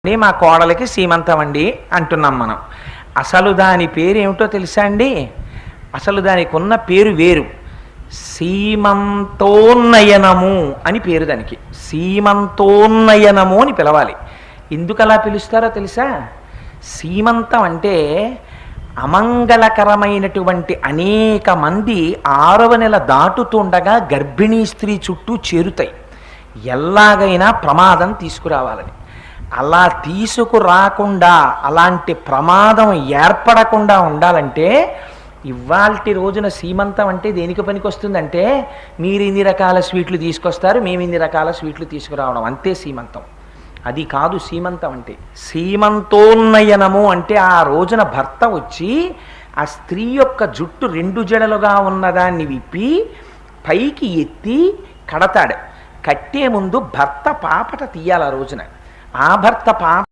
మా కోడలికి సీమంతం అండి అంటున్నాం మనం. అసలు దాని పేరు ఏమిటో తెలుసా అండి? అసలు దానికి ఉన్న పేరు వేరు. సీమంతోన్నయనము అని పేరు దానికి. సీమంతోన్నయనము అని పిలవాలి. ఎందుకు అలా పిలుస్తారో తెలుసా? సీమంతం అంటే అమంగళకరమైనటువంటి అనేక మంది 6వ నెల దాటుతుండగా గర్భిణీ స్త్రీ చుట్టూ చేరుతాయి. ఎలాగైనా ప్రమాదం తీసుకురావాలని. అలా తీసుకురాకుండా, అలాంటి ప్రమాదం ఏర్పడకుండా ఉండాలంటే ఇవాల్టి రోజున సీమంతం అంటే దేనికి పనికి వస్తుందంటే, మీరు ఇన్ని రకాల స్వీట్లు తీసుకొస్తారు, మేము ఇన్ని రకాల స్వీట్లు తీసుకురావడం, అంతే సీమంతం. అది కాదు సీమంతం అంటే. సీమంతోన్నయనము అంటే ఆ రోజున భర్త వచ్చి ఆ స్త్రీ యొక్క జుట్టు 2 జడలుగా ఉన్నదాన్ని విప్పి పైకి ఎత్తి కడతాడు. కట్టే ముందు భర్త పాపట తీయాలి ఆ రోజున. ఆ భర్త పాప